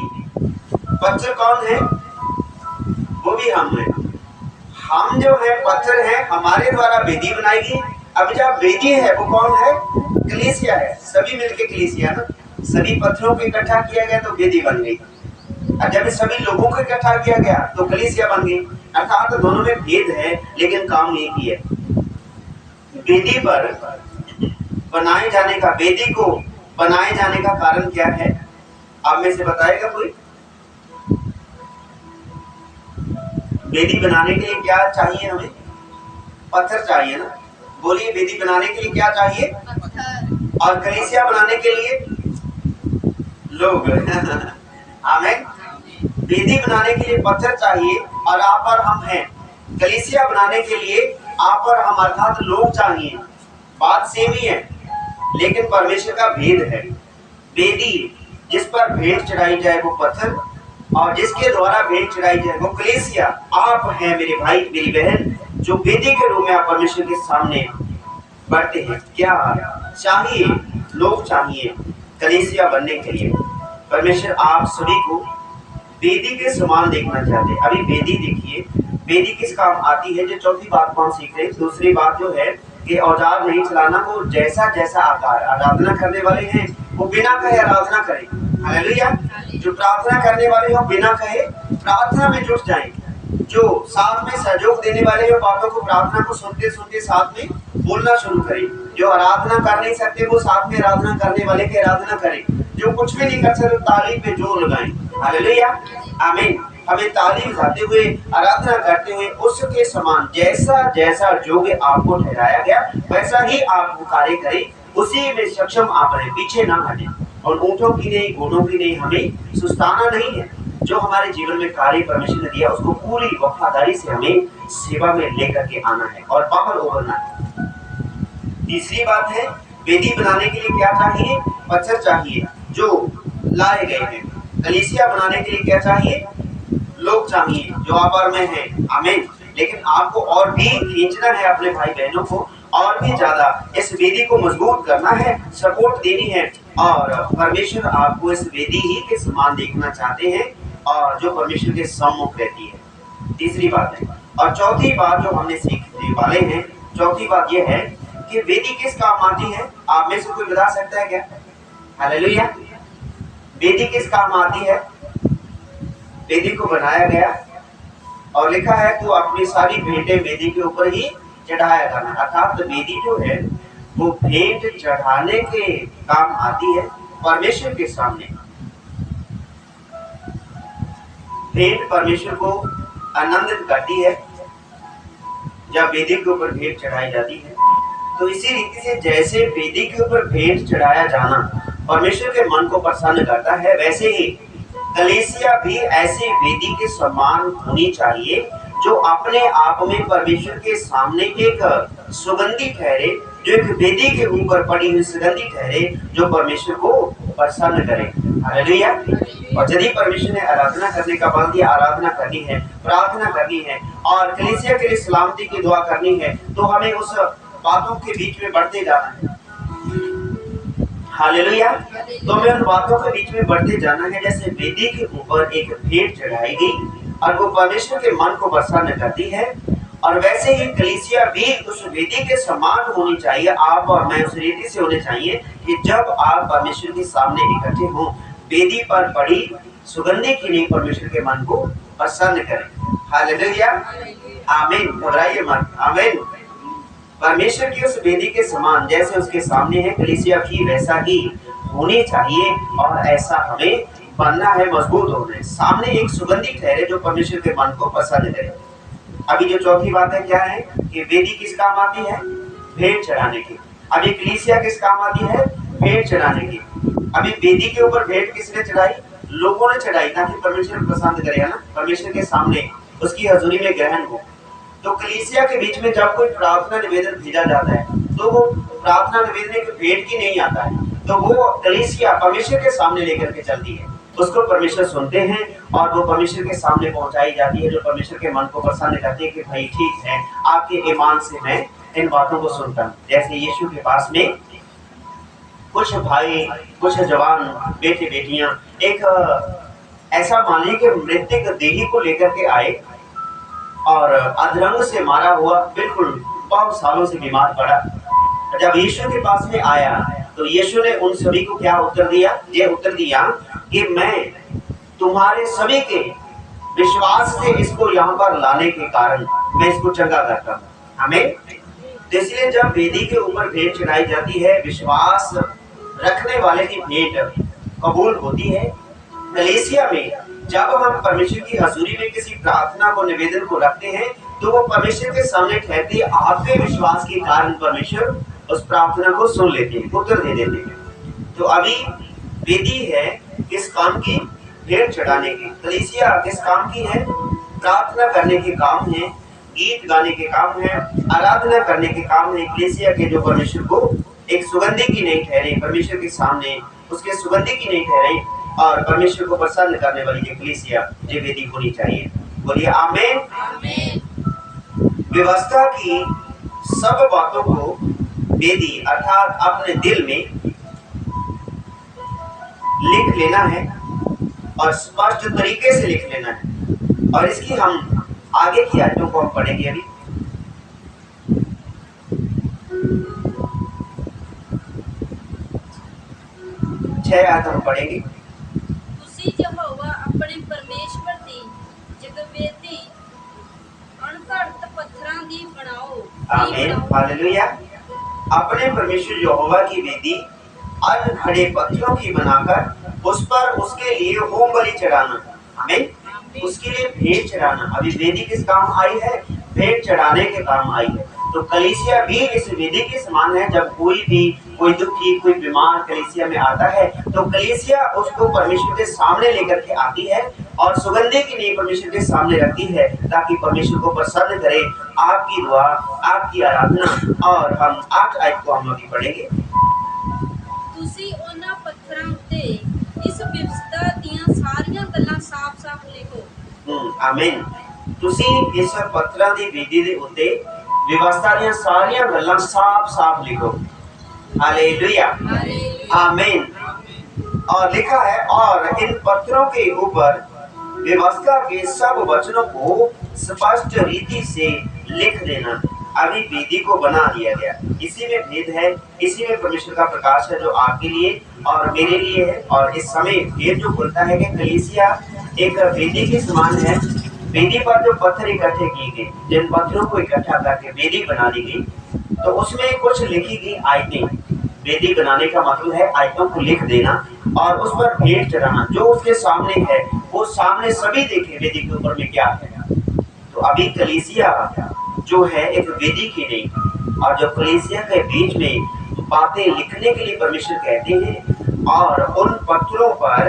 पत्थर कौन है? वो भी हम हैं। हम जो है पत्थर हैं, हमारे द्वारा वेदी बनाएगी। अब जब वेदी है वो कौन है? कलीसिया है। सभी मिलके कलीसिया ना, सभी पत्थरों को इकट्ठा किया गया तो वेदी बन गई। और जब सभी लोगों को इकट्ठा किया गया तो कलीसिया बन गई। अर्थात दोनों में भेद है लेकिन काम एक ही है। वेदी पर बनाए जाने का, वेदी को बनाए जाने का कारण क्या है? आप में से बताएगा कोई? वेदी बनाने के लिए क्या चाहिए हमें? पत्थर चाहिए ना। बोलिए, वेदी बनाने के लिए क्या चाहिए? पत्थर। और कलीसिया बनाने के लिए लोग। आमीन। वेदी बनाने के लिए पत्थर चाहिए और आप और हम हैं। कलीसिया बनाने के लिए आप और हम अर्थात लोग चाहिए। बात सेम ही है लेकिन परमेश्वर का भेद है। वेदी जिस पर भेंट चढ़ाई जाए वो पत्थर, और जिसके द्वारा भेंट चढ़ाई जाए वो कलीसिया। आप हैं मेरे भाई मेरी बहन, जो वेदी के रूप में आप परमेश्वर के सामने बढ़ते हैं। क्या चाहिए? लोग चाहिए कलीसिया बनने के लिए। परमेश्वर आप सभी को वेदी के समान देखना चाहते हैं। अभी वेदी देखिए, वेदी किस काम आती है? जो चौथी बात को हम सीख रहे हैं। दूसरी बात जो है कि औजार नहीं चलाना, वो जैसा जैसा आकार। आराधना करने वाले हैं वो बिना कहे आराधना करें। हालेलुया। जो प्रार्थना करने वाले हो बिना कहे प्रार्थना में जुट जाएं। जो साथ में सहयोग देने वाले हो बातों को, प्रार्थना को सुनते सुनते साथ में बोलना शुरू करें। जो आराधना कर नहीं सकते वो साथ में आराधना करने वाले की आराधना करें। जो कुछ भी नहीं कर सकते ताली पे जोर लगाएं। हालेलुया। आमीन। हमें ताली बजाते हुए, आराधना करते हुए उसके समान जैसा जैसा योग्य आपको ठहराया गया वैसा ही आप वो कार्य करें। उसी में सक्षम आप रहे, पीछे ना हटें। और ऊंटों की नहीं, घोड़ों की नहीं, हमें सुस्ताना नहीं है। जो हमारे जीवन में कार्य परमेश्वर ने दिया उसको पूरी वफादारी से हमें सेवा में लेकर के आना है और बाहर उभरना है। तीसरी बात है, वेदी बनाने के लिए क्या चाहिए? पत्थर चाहिए जो लाए गए हैं। कलीसिया बनाने के लिए क्या चाहिए? लोग चाहिए जो आप और मैं हैं। आमीन। लेकिन आपको और भी खींचना है अपने भाई बहनों को, और भी ज्यादा इस वेदी को मजबूत करना है, सपोर्ट देनी है। और परमेश्वर आपको इस वेदी ही के समान देखना चाहते हैं और जो परमेश्वर के सम्मुख रहती है। तीसरी बात है। और चौथी बात जो हमने सीखने वाले हैं, चौथी बात यह है कि वेदी किस काम आती है? आप में से कोई बता सकता है क्या? हालेलुया। वेदी किस काम आती है? वेदी को बनाया गया और लिखा है तो अपनी सारी भेंटें वेदी के ऊपर ही चढ़ाया जाना। अर्थात वेदी जो है वो भेंट चढ़ाने के काम आती है परमेश्वर के सामने। भेंट परमेश्वर को आनंदित करती है जब वेदी के ऊपर भेंट चढ़ाई जाती है। तो इसी रीति से जैसे वेदी के ऊपर भेंट चढ़ाया जाना परमेश्वर के मन को प्रसन्न करता है, वैसे ही कलीसिया भी ऐसी वेदी के समान होनी चाहिए जो अपने आप में परमेश्वर के सामने एक सुगंधी ठहरे, जो एक वेदी के ऊपर पड़ी हुई सुगंधी ठहरे, जो परमेश्वर को प्रसन्न करे। हालेलुया। और यदि परमेश्वर ने आराधना करने का बल दिया, आराधना करनी है, प्रार्थना करनी है और कलीसिया के लिए सलामती की दुआ करनी है, तो हमें उस बातों के बीच में बढ़ते जाना है। हालेलुया। तो हमें उन बातों के बीच में बढ़ते जाना है। जैसे वेदी के ऊपर एक भेंट चढ़ाई गई और वो परमेश्वर के मन को प्रसन्न करती है, और वैसे ही कलीसिया भी उस वेदी के समान होनी चाहिए। आप और मैं उस रीति से होने चाहिए कि जब आप परमेश्वर के सामने इकट्ठे हों, वेदी पर पड़ी सुगंधी की नहीं परमेश्वर के मन को प्रसन्न करें। हालेलुया। आमीन। घबराइए मत। आमीन। परमेश्वर की उस वेदी के समान जैसे उसके सामने है, कलीसिया भी वैसा ही होनी चाहिए और ऐसा हमें बनना है, मजबूत होना है। सामने एक सुगंधी ठहरे जो परमेश्वर के मन को पसंद करे। अभी जो चौथी बात है क्या है कि वेदी किस काम आती है? भेंट चढ़ाने की। अभी कलीसिया किस काम आती है? भेंट चढ़ाने की। अभी वेदी के ऊपर भेंट किसने चढ़ाई? लोगों ने चढ़ाई, ताकि परमेश्वर पसंद करे, है ना, परमेश्वर के सामने उसकी हजूरी में ग्रहण हो। तो कलीसिया के बीच में जब कोई प्रार्थना निवेदन भेजा जाता है, तो वो प्रार्थना निवेदन एक भेंट की नहीं आता है, तो वो कलीसिया परमेश्वर के सामने लेकर के चलती है। उसको परमेश्वर सुनते हैं और वो परमेश्वर के सामने पहुंचाई जाती है, जो परमेश्वर के मन को प्रसन्न करती है कि भाई ठीक है, आपके ईमान से मैं इन बातों को सुनता हूँ। जैसे यीशु के पास में कुछ भाई, कुछ जवान बेटे बेटियां एक ऐसा मानिए कि मृतक देही को लेकर के आए और अधरंग से मारा हुआ, बिल्कुल बहुत सालों से बीमार पड़ा। जब यीशु के पास में आया तो यीशु ने उन सभी को क्या उत्तर दिया? ये उत्तर दिया कि मैं तुम्हारे सभी के विश्वास से इसको यहाँ पर लाने के कारण मैं इसको चंगा करता हूँ। हमें तो इसलिए जब वेदी के ऊपर भेंट चढ़ाई जाती है, विश्वास रखने वाले की भेंट कबूल होती है। कलीसिया में जब हम परमेश्वर की हजूरी में किसी प्रार्थना को, निवेदन को रखते हैं, तो वो परमेश्वर के सामने ठहरती है। आपके विश्वास के कारण परमेश्वर उस प्रार्थना को सुन लेते हैं, उत्तर दे देते हैं। तो अभी वेदी है किस काम की? भेंट चढ़ाने की। कलीसिया किस काम की है? प्रार्थना करने के काम है, गीत गाने के काम है, आराधना करने के काम है। कलीसिया के जो परमेश्वर को एक सुगंधी की नहीं ठहरे, परमेश्वर के सामने उसके सुगंधी की नहीं ठहरे और परमेश्वर को प्रसन्न करने वाली ये कलीसिया, ये वेदी होनी चाहिए। बोलिए आमीन। व्यवस्था की सब बातों को वेदी अर्थात अपने दिल में लिख लेना है और स्पष्ट तरीके से लिख लेना है। और इसकी हम आगे की आयतों को हम पढ़ेंगे। अभी 6 आयत हम पढ़ेंगे। ਤੁਸੀਂ ਯਹੋਵਾ ਆਪਣੇ ਪਰਮੇਸ਼ਵਰ ਦੀ ਜਗਵੇਦੀ ਅਣਘੜਤ पत्थरां दी बनाओ। आमीन। हालेलुया। अपने परमेश्वर यहोवा की वेदी अनखड़े पत्थरों की बनाकर उस पर उसके लिए होम बलि चढ़ाना। आमीन। उसके लिए भेंट चढ़ाना। अभी वेदी किस काम आई है? भेंट चढ़ाने के काम आई है। तो कलीसिया भी इस वेदी के समान है। जब कोई दुखी, कोई बीमार कलीसिया में आता है, तो कलीसिया उसको परमेश्वर के सामने लेकर के आती है और सुगंधे की नींव परमेश्वर के सामने रखती है, ताकि परमेश्वर को प्रसन्न करे आपकी दुआ, आपकी आराधना। और हम 8 आयत को हम लोग पढ़ेंगे। ਤੁਸੀਂ ਉਹਨਾਂ ਪੱਥਰਾਂ ਉੱਤੇ ਇਸ ਵਿਵਸਥਾ ਦੀਆਂ ਸਾਰੀਆਂ ਗੱਲਾਂ ਸਾਫ਼-ਸਾਫ਼ ਲਿਖੋ। ਆਮੀਨ। ਤੁਸੀਂ ਇਸ ਪੱਥਰਾਂ ਦੀ ਵੇਦੀ ਦੇ ਉੱਤੇ व्यवस्था ਦੀਆਂ ਸਾਰੀਆਂ ਗੱਲਾਂ साफ-साफ लिखो। हालेलुया। आमीन। और लिखा है, और इन पत्थरों के ऊपर व्यवस्था के सब वचनों को स्पष्ट रीति से लिख देना। अभी वेदी को बना दिया गया। इसी में भेद है, इसी में परमेश्वर का प्रकाश है जो आपके लिए और मेरे लिए है। और इस समय भेद जो खुलता है कि कलीसिया एक वेदी के समान है। वेदी पर जो पत्थर इकट्ठे किए गए, जिन पत्थरों को इकट्ठा करके वेदी बना दी गई, तो उसमें कुछ लिखी गई आयतें। वेदी बनाने का मतलब है आयतों को लिख देना और उस पर भेंट चढ़ाना। जो उसके सामने है वो सामने सभी देखे वेदी के ऊपर में क्या है। तो अभी कलीसिया जो है एक वेदी की नहीं, और जो कलीसिया के बीच में बातें लिखने के लिए परमेश्वर कहते हैं, और उन पत्थरों पर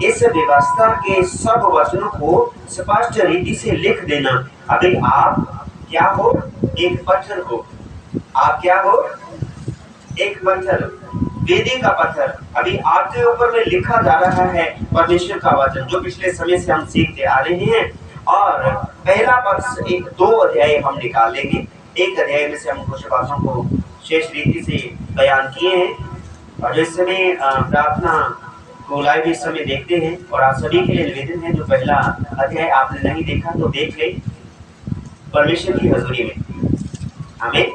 इस व्यवस्था के सब वचनों को स्पष्ट रीति से लिख देना। अभी आप क्या हो? एक पत्थर हो। आप क्या हो? एक पत्थर, वेदी का पत्थर। अभी आपके ऊपर में लिखा जा रहा है परमेश्वर का वचन, जो पिछले समय से हम सीखते आ रहे हैं। और पहला पद एक 2 अध्याय हम निकाल लेंगे। एक अध्याय में से हम कुछ बातों को शेष रीति से बयान किए हैं। और इस समय प्रार्थना को लाइव इस समय देखते हैं। और आप सभी के लिए निवेदन है, जो पहला अध्याय आपने नहीं देखा तो देख ले परमेश्वर की हजूरी में। हमें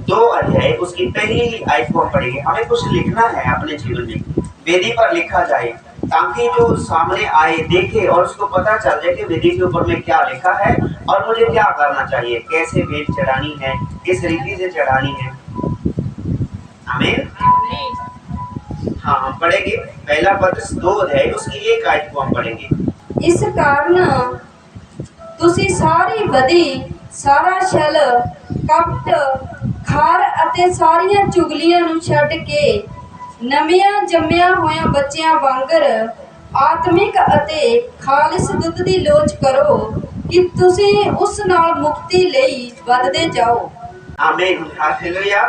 2 अध्याय उसकी पहली ही आयत को हम पढ़ेंगे। हमें कुछ लिखना है अपने जीवन में, वेदी पर लिखा जाए, ताकि जो सामने आए देखे और उसको पता चल जाए कि वेदी के ऊपर में क्या लिखा है और मुझे क्या करना चाहिए, कैसे भेंट चढ़ानी है, किस रीति से चढ़ानी है। हमें हाँ, हम पढ़ेंगे पहला पत्रस 2 अध्याय उसकी 1 आयत को हम पढ़ेंगे। इस कारण ਤੁਸੀਂ ਸਾਰੀ ਬਦੀ, ਸਾਰਾ ਛਲ, ਕਪਟ, ਖਾਰ ਅਤੇ ਸਾਰੀਆਂ ਚੁਗਲੀਆਂ ਨੂੰ ਛੱਡ ਕੇ ਨਵਿਆਂ ਜੰਮਿਆਂ ਹੋਇਆਂ ਬੱਚਿਆਂ ਵਾਂਗਰ ਆਤਮਿਕ ਅਤੇ ਖਾਲਿਸ ਦੁੱਧ ਦੀ ਲੋਚ ਕਰੋ ਕਿ ਤੁਸੀਂ ਉਸ ਨਾਲ ਮੁਕਤੀ ਲਈ ਵੱਧਦੇ ਜਾਓ। आमीन, हालेलुया।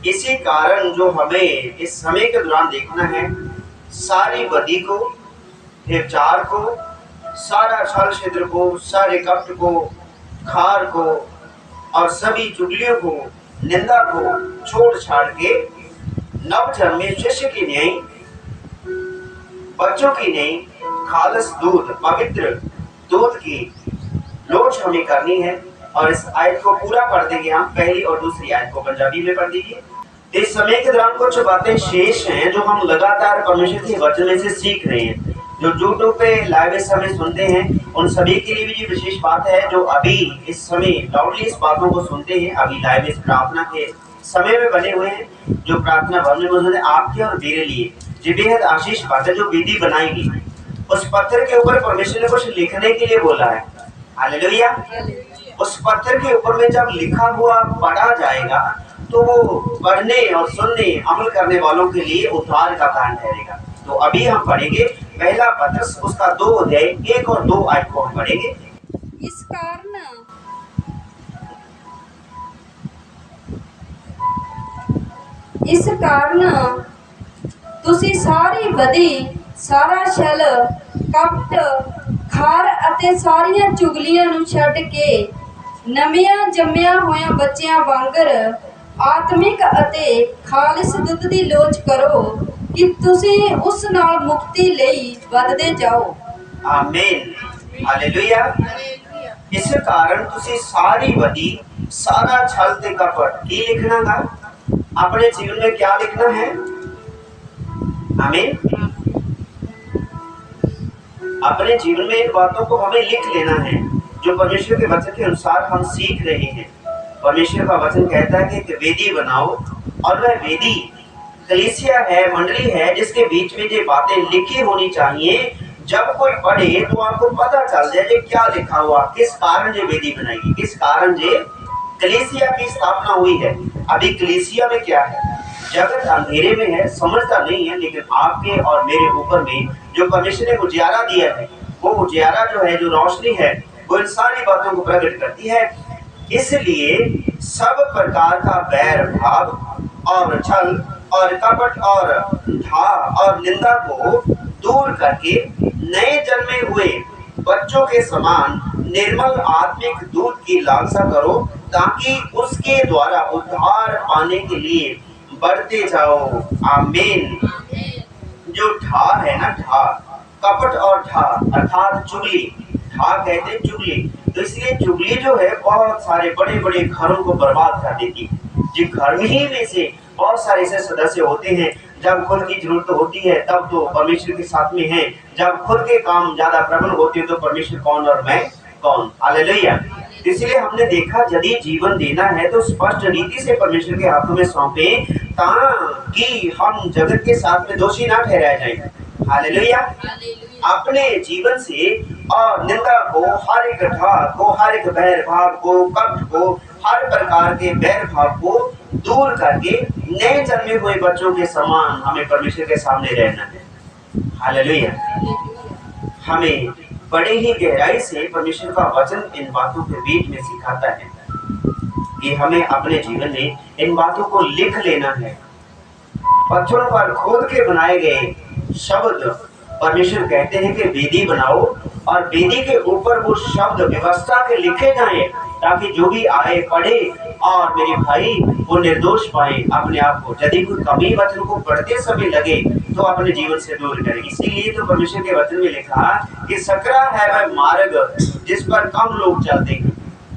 इसी कारण जो हमें इस समय के दौरान देखना है, सारी बदी को, व्यभिचार को, सारा छल छिद्र को, सारे कपट को, खार को और सभी चुगलियों को, निंदा को छोड़ छाड़ के नवजन्मे शिष्य की नहीं, बच्चों की नहीं, खालस दूध, पवित्र दूध की लोच हमें करनी है। और इस आयत को पूरा पढ़ देंगे हम। पहली और दूसरी आयत को पंजाबी में पढ़ दीजिए। इस समय के दौरान कुछ बातें शेष हैं जो हम लगातार परमेश्वर के वचन में से सीख रहे हैं। जो यूट्यूब पे लाइव इस समय सुनते हैं उन सभी के लिए भी ये विशेष बात है, जो अभी इस समय लाउडली इस बातों को सुनते हैं, अभी लाइव इस प्रार्थना के समय में बने हुए हैं, जो प्रार्थना भवन में मौजूद है, आपके और मेरे लिए ये बेहद आशीष बात है। जो विधि बनाएगी उस पत्थर के ऊपर परमेश्वर ने कुछ लिखने के लिए बोला है। हालेलुया। उस पत्थर के ऊपर में जब लिखा हुआ पढ़ा जाएगा तो वो पढ़ने और सुनने अमल करने वालों के लिए उद्धार का कारण ठहरेगा। तो अभी हम पढ़ेंगे पहला पत्रस उसका 2 अध्याय 1 और 2 आयत को हम पढ़ेंगे। इस कारण ਤੁਸੀਂ ਸਾਰੀ ਬਦੀ, ਸਾਰਾ ਛਲ, ਕਪਟ, ਖਾਰ ਅਤੇ ਸਾਰੀਆਂ ਚੁਗਲੀਆਂ ਨੂੰ ਛੱਡ ਕੇ ਨਵਿਆਂ ਜੰਮਿਆਂ ਹੋਇਆਂ ਬੱਚਿਆਂ ਵਾਂਗਰ ਆਤਮਿਕ ਅਤੇ ਖਾਲਿਸ ਦੁੱਧ ਦੀ ਲੋਚ ਕਰੋ ਕਿ ਤੁਸੀਂ ਉਸ ਨਾਲ ਮੁਕਤੀ ਲਈ ਵੱਧਦੇ ਜਾਓ। आमीन, हालेलुया। इस कारण ਤੁਸੀਂ सारी बदी, सारा छल ते कपट की लिखना गा अपने जीवन में, क्या लिखना है? आमीन। अपने जीवन में इन बातों को हमें लिख लेना है जो परमेश्वर के वचन के अनुसार हम सीख रहे हैं। परमेश्वर का वचन कहता है कि वेदी बनाओ, और वह वेदी कलीसिया है, मंडली है, जिसके बीच में ये बातें लिखी होनी चाहिए। जब कोई पढ़े तो आपको पता चल जाए कि क्या लिखा हुआ, किस कारण ये वेदी बनाई, किस कारण ये कलीसिया की स्थापना हुई है। अभी कलीसिया में क्या है? जगत अंधेरे में है, समझता नहीं है, लेकिन आपके और मेरे ऊपर में जो परमेश्वर ने उजियारा दिया है, वो उजियारा जो है, जो रोशनी है, वो इन सारी बातों को प्रकट करती है। इसलिए सब प्रकार का बैर भाव और छल और कपट और धा और निंदा को दूर करके नए जन्मे हुए बच्चों के समान निर्मल आत्मिक दूध की लालसा करो, ताकि उसके द्वारा उद्धार पाने के लिए बढ़ते जाओ। आमीन। जो ढा है ना, ढा, कपट और ढा अर्थात चुगली, ढा कहते हैं चुगली। तो इसलिए चुगली जो है बहुत सारे बड़े बड़े घरों को बर्बाद कर देती है। जिन घर ही में से बहुत सारे ऐसे सदस्य होते हैं, जब खुद की जरूरत होती है तब तो परमेश्वर के साथ में है, जब खुद के काम ज्यादा प्रबल होते हैं तो परमेश्वर कौन और मैं कौन। हालेलुया। इसलिए हमने देखा यदि जीवन देना है तो स्पष्ट रीति से परमेश्वर के हाथों में सौंपे, ताकि हम जगत के साथ में दोषी ना ठहराए जाएं। हालेलुया। अपने जीवन से और निंदा को, हर एक ढाक को, हर एक बैर भाव को, कपट को, हर प्रकार के बैर भाव को दूर करके नए जन्मे हुए बच्चों के समान हमें परमेश्वर के सामने रहना है। हालेलुया। हमें बड़े ही गहराई से परमेश्वर का वचन इन बातों के बीच में सिखाता है कि हमें अपने जीवन में इन बातों को लिख लेना है। पत्थरों पर खोद के बनाए गए शब्द परमेश्वर कहते हैं कि वेदी बनाओ, और वेदी के ऊपर वो शब्द व्यवस्था के लिखे जाएं, ताकि जो भी आए पढ़े और मेरे भाई वो निर्दोष पाए अपने आप को। यदि कोई कभी वचन को पढ़ते समय लगे तो अपने जीवन से दूर करे। इसीलिए तो परमेश्वर के वचन में लिखा कि सकरा है वह मार्ग जिस पर कम लोग चलते हैं,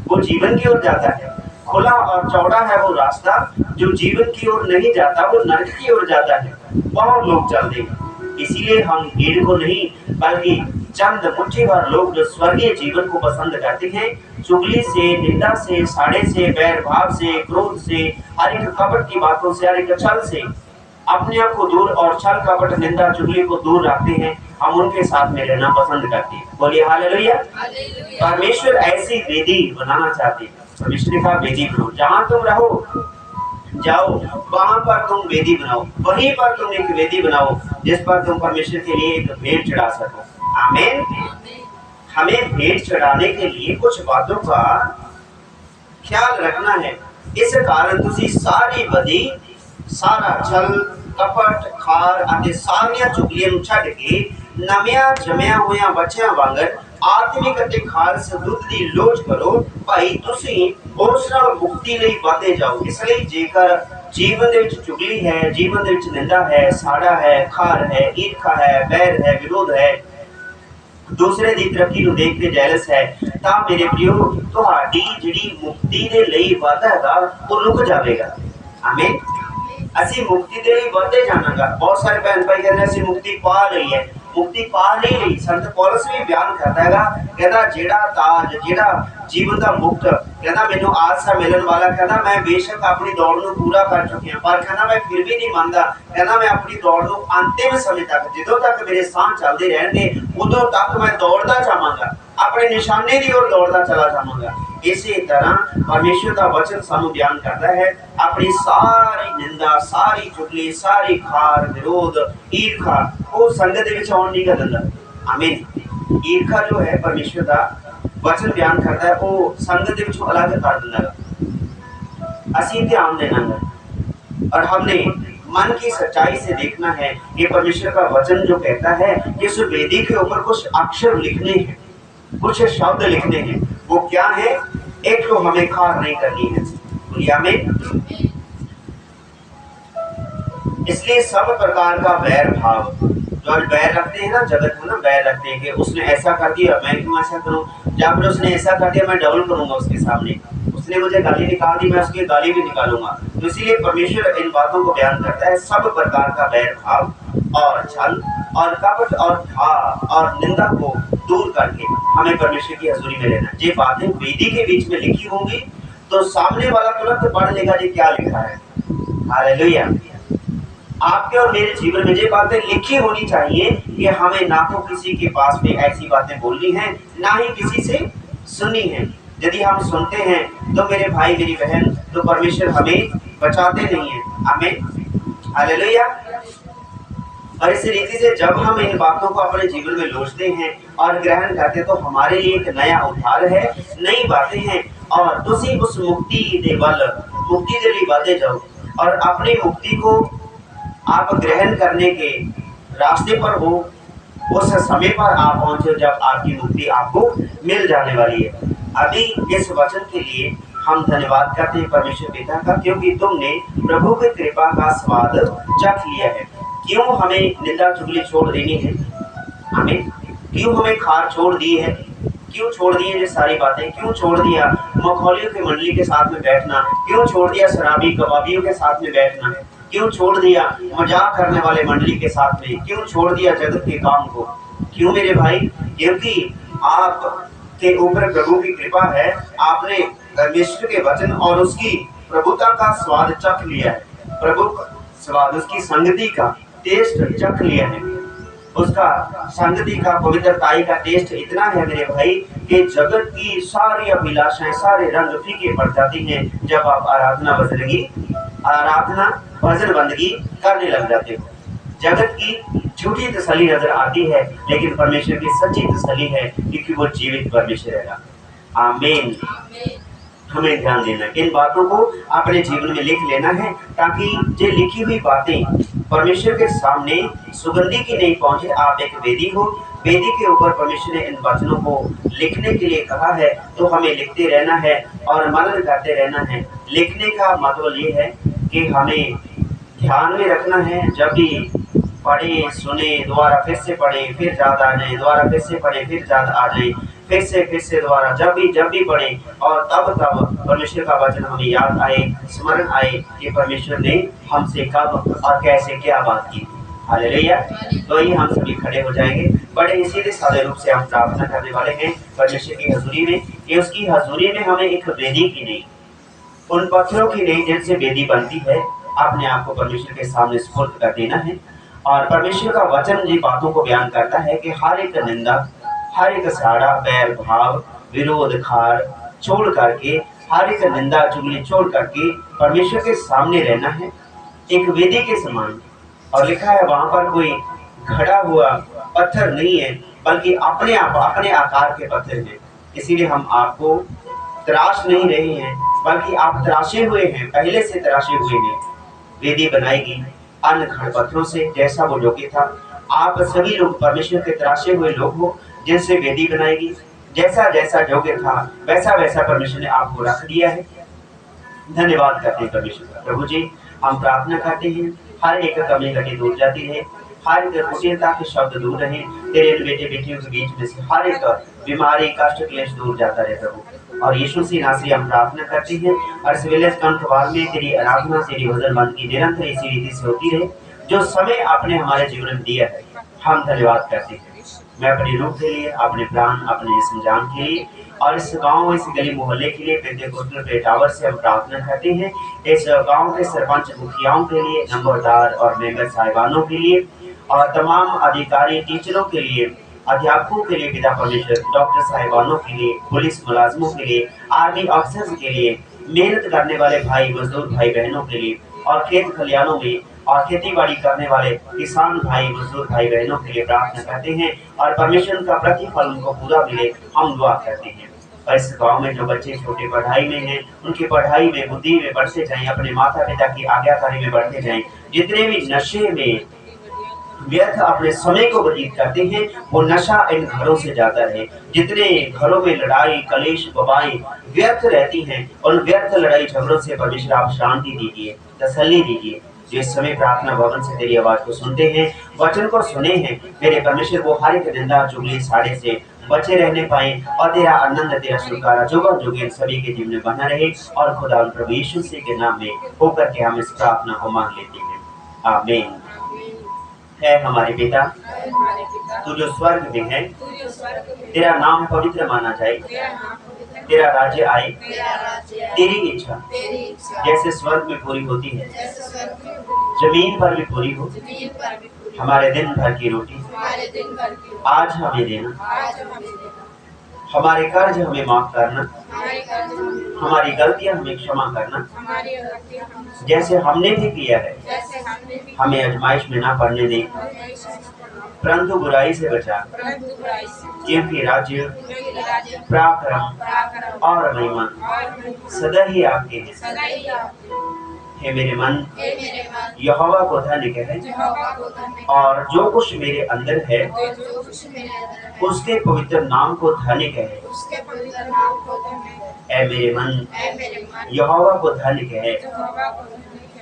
वो जीवन की ओर जाता है। खुला और चौड़ा है वो रास्ता जो जीवन की ओर नहीं जाता, वो नरक की ओर जाता है, बहुत लोग चलते हैं। इसीलिए हम भीड़ को नहीं बल्कि चंद मुट्ठी भर लोग जो स्वर्गीय जीवन को पसंद करते हैं, चुगली से, निंदा से, साड़े से, बैर भाव से, क्रोध से, हर एक कपट की बातों से, हर एक छल से अपने आप को दूर और छल कपट निंदा चुगली को दूर रखते हैं, हम उनके साथ में रहना पसंद करते हैं। बोलिए हालेलुया। परमेश्वर ऐसी वेदी बनाना चाहते हैं। परमेश्वर ने कहा वेदी बनाओ, जहां तुम रहो जाओ वहां पर तुम वेदी बनाओ, वहीं पर तुम एक वेदी बनाओ जिस पर तुम परमेश्वर के लिए एक भेंट चढ़ा सको। आमीन। हमें भेंट चढ़ाने के लिए कुछ बातों का ख्याल रखना है। इस कारण तुसी सारी बदी, सारा छल कपट खार ਅਤੇ ਸਾਰੀਆਂ ਚੁਗਲੀਆਂ ਨੂੰ ਛੱਡ ਕੇ ਨਵਿਆਂ ਜੰਮਿਆ ਹੋਇਆਂ ਬੱਚਿਆਂ ਵਾਂਗਰ ਆਤਮਿਕ ਅਤੇ ਖਾਲਸ ਦੁੱਧ ਦੀ ਲੋਚ ਕਰੋ। ਭਾਈ ਤੁਸੀਂ ਉਸ ਨਾਲ ਮੁਕਤੀ ਲਈ ਵਧਦੇ ਜਾਓ। ਇਸ ਲਈ ਜੇਕਰ ਜੀਵਨ ਦੇ ਵਿੱਚ ਚੁਗਲੀ ਹੈ, ਜੀਵਨ ਦੇ ਵਿੱਚ ਨਿੰਦਾ ਹੈ, ਸਾੜਾ ਹੈ, ਖਾਰ ਹੈ, ਈਰਖਾ ਹੈ, बैर है, विरोध है, दूसरे ਦੀ ਤਰੱਕੀ ਨੂੰ ਦੇਖ ਕੇ ਜੈਲਸ ਹੈ, ਤਾਂ ਮੇਰੇ प्रियो ਤੁਹਾਡੀ ਜਿਹੜੀ ਮੁਕਤੀ ਦੇ ਲਈ ਵਾਧਾ ਹੈਗਾ ਉਹ ਰੁਕ ਜਾਵੇਗਾ। ਆਮੀਨ। ਅਸੀਂ ਮੁਕਤੀ ਦੇ ਲਈ ਵਧਦੇ ਜਾਣਾਂਗਾ। ਬਹੁਤ ਸਾਰੇ ਭੈਣ ਭਾਈ ਕਹਿੰਦੇ ਅਸੀਂ ਮੁਕਤੀ ਪਾ ਲਈ ਹੈ, ਮੁਕਤੀ ਪਾ ਨਹੀਂ ਲਈ। ਸੰਤ ਪੌਲਸ ਵੀ ਬਿਆਨ ਕਰਦਾ ਹੈਗਾ, ਕਹਿੰਦਾ ਜਿਹੜਾ ਤਾਜ, ਜਿਹੜਾ ਜੀਵਨ ਦਾ ਮੁਕਤ, ਕਹਿੰਦਾ ਮੈਨੂੰ ਆਸ ਹੈ ਮਿਲਣ ਵਾਲਾ, ਕਹਿੰਦਾ ਮੈਂ ਬੇਸ਼ੱਕ ਆਪਣੀ ਦੌੜ ਨੂੰ ਪੂਰਾ ਕਰ ਚੁੱਕਿਆ, ਪਰ ਕਹਿੰਦਾ ਮੈਂ ਫਿਰ ਵੀ ਨਹੀਂ ਮੰਨਦਾ, ਕਹਿੰਦਾ ਮੈਂ ਆਪਣੀ ਦੌੜ ਨੂੰ ਅੰਤਿਮ ਸਮੇਂ ਤੱਕ, ਜਦੋਂ ਤੱਕ ਮੇਰੇ ਸਾਹ ਚੱਲਦੇ ਰਹਿਣਗੇ ਉਦੋਂ ਤੱਕ ਮੈਂ ਦੌੜਦਾ ਜਾਵਾਂਗਾ, ਆਪਣੇ ਨਿਸ਼ਾਨੇ ਦੀ ओर दौड़ता चला जाऊंगा। इसी तरह परमेश्वर का वचन सानू बयान करता है, अपनी सारी निंदा, सारी चुगली, सारी खार, विरोध, ईर्खा वो संगत दे विच आउण नहीं कर दिंदा। आमीन। ईर्खा जो है परमेश्वर का वचन बयान करता है वो संगत दे विचों अलग कर दिंदा। असीं ध्यान देना है और हमने मन की सच्चाई से देखना है कि परमेश्वर का वचन जो कहता है कि उस वेदी के ऊपर कुछ अक्षर लिखने हैं, कुछ शब्द लिखने हैं। वो क्या है? एक तो हमें खार नहीं करनी है, या में इसलिए सब प्रकार का बैर भाव, जो आज बैर रखते हैं ना, जगत में ना बैर रखते हैं कि उसने ऐसा कर दिया मैं क्यों ऐसा करूं, या फिर उसने ऐसा कर दिया मैं डबल करूंगा उसके सामने, उसने मुझे गाली निकाल दी मैं उसकी गाली भी निकालूंगा। तो इसीलिए परमेश्वर इन बातों को बयान करता है, सब प्रकार का बैर भाव और छल और कपट और भाव और निंदा को दूर करके हमें परमेश्वर की हजूरी में रहना। ये बातें वेदी के बीच में लिखी होंगी तो सामने वाला तुरंत पढ़ लेगा जी क्या लिखा है। हालेलुया। आपके और मेरे जीवन में ये बातें लिखी होनी चाहिए कि हमें ना तो किसी के पास में ऐसी बातें बोलनी है, ना ही किसी से सुननी है। यदि हम सुनते हैं तो मेरे भाई मेरी बहन, तो परमेश्वर हमें बचाते नहीं है। आमीन। हालेलुया। और इस रीति से जब हम इन बातों को अपने जीवन में लोचते हैं और ग्रहण करते तो हमारे लिए एक नया उद्धार है, नई बातें हैं, और तुसी उस मुक्ति दे बल, मुक्ति दे लिए बढ़ते जाओ और अपनी मुक्ति को आप ग्रहण करने के रास्ते पर हो, उस समय पर आप पहुंचे जब आपकी मुक्ति आपको मिल जाने वाली है। अभी इस वचन के लिए हम धन्यवाद करते हैं परमेश्वर पिता का, क्योंकि तुमने प्रभु की कृपा का स्वाद चख लिया है। क्यों हमें निंदा चुगली छोड़ देनी है? हमें क्यों हमें खार छोड़ दी है? क्यों छोड़ दी है ये सारी बातें? क्यों छोड़ दिया मखौलियों की मंडली के साथ में बैठना? क्यों छोड़ दिया शराबी कबाबियों के साथ में बैठना? क्यों छोड़ दिया मजाक करने वाले मंडली के साथ में? क्यों छोड़ दिया जगत के काम को? क्यों मेरे भाई? क्योंकि आप के ऊपर प्रभु की कृपा है, आपने परमेश्वर के वचन और उसकी प्रभुता का स्वाद चख लिया है, प्रभु स्वाद उसकी संगति का टेस्ट चख लिया है। उसका संगति का पवित्रताई का टेस्ट इतना है मेरे भाई कि जगत की सारी अभिलाषाएं सारे रंग फीके पड़ जाती हैं जब आप आराधना भजन बंदगी करने लग जाते हो। जगत की झूठी तसल्ली नजर आती है लेकिन परमेश्वर की सच्ची तसल्ली है क्योंकि वो जीवित परमेश्वर है। आमीन। हमें ध्यान देना है, इन बातों को अपने जीवन में लिख लेना है ताकि ये लिखी हुई बातें परमेश्वर के सामने सुगंधी की नहीं पहुंचे। आप एक वेदी हो, वेदी के ऊपर परमेश्वर ने इन वचनों को लिखने के लिए कहा है तो हमें लिखते रहना है और मनन करते रहना है। लिखने का मतलब ये है कि हमें ध्यान में रखना है, जब भी पढ़े सुने दोबारा फिर से पढ़े फिर याद आ जाए, दोबारा फिर से पढ़े फिर याद आ जाए, फिर से दोबारा जब भी पढ़े और तब परमेश्वर का वचन हमें याद आए, स्मरण आए कि परमेश्वर ने हमसे कब और कैसे क्या बात की। हालेलुया। तो ही हम सभी खड़े हो जाएंगे। बड़े ही सीधे साधे रूप से हम प्रार्थना करने वाले हैं परमेश्वर की हजूरी में कि उसकी हजूरी में हमें एक वेदी की नहीं, उन पत्थरों की नहीं जिनसे वेदी बनती है, अपने आप को परमेश्वर के सामने स्फूर्त कर देना है। और परमेश्वर का वचन जी बातों को बयान करता है कि हर एक निंदा, हर एक साड़ा, बैर भाव, विरोध खार छोड़ करके, हर एक निंदा चुगली छोड़ करके परमेश्वर के सामने रहना है एक वेदी के समान। और लिखा है वहां पर कोई खड़ा हुआ पत्थर नहीं है बल्कि अपने आकार के पत्थर हैं। इसीलिए हम आपको तराश नहीं रहे हैं बल्कि आप तराशे हुए हैं, पहले से तराशे हुए हैं। वेदी बनाएगी अन्य खड़ पत्थरों से जैसा वो योग्य था। आप सभी लोग परमेश्वर के तराशे हुए लोग हो जिनसे वेदी बनाएगी, जैसा जैसा योग्य था वैसा वैसा परमेश्वर ने आपको रख दिया है। धन्यवाद करते हैं परमेश्वर। प्रभु जी हम प्रार्थना करते हैं हर एक कमी घटी दूर जाती रहे, हर एक कुटिलता के शब्द दूर रहे, तेरे बेटे बेटियों के बीच में से हर एक बीमारी कष्ट क्लेश दूर जाता रहे प्रभु। और यीशु मसीह नाम से हम प्रार्थना करते हैं और सवेले कंठवार में तेरी आराधना तेरी भजन बंदगी निरंतर इसी रीति से होती रहे जो समय आपने हमारे जीवन में दिया है। हम धन्यवाद करते हैं। मैं अपनी रूह के लिए, अपने प्राण, अपने जिस्म जान के लिए और इस गांव, इस गली मोहल्ले के लिए पेंटेकोस्टल टावर से हम प्रार्थना करते हैं। इस गांव के सरपंच मुखियाओं के लिए, नंबरदार और मेंबर साहिबानों के लिए और तमाम अधिकारी टीचरों के लिए, अध्यापकों के लिए, पिता परमेश्वर, डॉक्टर साहिबानों के लिए, पुलिस मुलाजमों के लिए, आर्मी ऑफिसर्स के लिए, मेहनत करने वाले भाई मजदूर भाई बहनों के लिए और खेत खलियानों में और खेती बाड़ी करने वाले किसान भाई मजदूर भाई बहनों के लिए प्रार्थना करते हैं और परमेश्वर का प्रतिफल उनको पूरा मिले हम दुआ करते हैं। और इस गांव में जो बच्चे छोटे पढ़ाई में हैं उनकी पढ़ाई में बुद्धि में बढ़ते जाएं, अपने माता पिता की आज्ञाकारी में बढ़ते जाएं। जितने भी नशे में व्यर्थ अपने समय को व्यतीत करते हैं वो नशा इन घरों से जाता रहे। जितने घरों में लड़ाई कलेश बबाएं व्यर्थ रहती हैं उन व्यर्थ लड़ाई झगड़ों से परमेश्वर आप शांति दीजिए, तसल्ली दीजिए। जो इस समय प्रार्थना भवन से तेरी आवाज को सुनते हैं, वचन को सुने हैं मेरे परमेश्वर, वो हर एक निंदा चुगली साड़े से बचे रहने पाए और तेरा आनंद तेरा छुटकारा जुगों जुग इन सभी के जीवन में बना रहे। और खुदा प्रभु यीशु मसीह के नाम में होकर के हम इस प्रार्थना को मांग लेते हैं। आमीन। है हमारे पिता तू जो स्वर्ग में है, तेरा नाम पवित्र माना जाए, तेरा राज्य आए, तेरी इच्छा जैसे स्वर्ग में पूरी होती है जमीन पर भी पूरी हो। हमारे दिन भर की रोटी आज हमें देना, हमारे कर्ज हमें माफ करना, हमारी गलतियां हमें क्षमा करना जैसे हमने भी किया है, हमें आजमाइश में ना पड़ने दे परंतु बुराई से बचा, क्योंकि राज्य पराक्रम और महिमा सदा ही आपके हैं। हे मेरे मन यहोवा को धन्य कहे और जो कुछ मेरे अंदर है उसके पवित्र नाम को धन्य कहे। ऐ मेरे मन यहोवा को धन्य कहे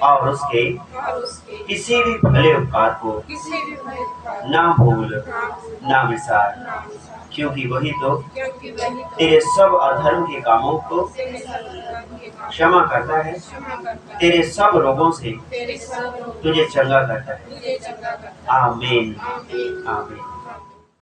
और उसके किसी भी भले उपकार को ना भूल ना विसार, क्योंकि वही तो तेरे सब अधर्म के कामों को क्षमा करता है, तेरे सब रोगों से तुझे चंगा करता है। आमीन आमीन।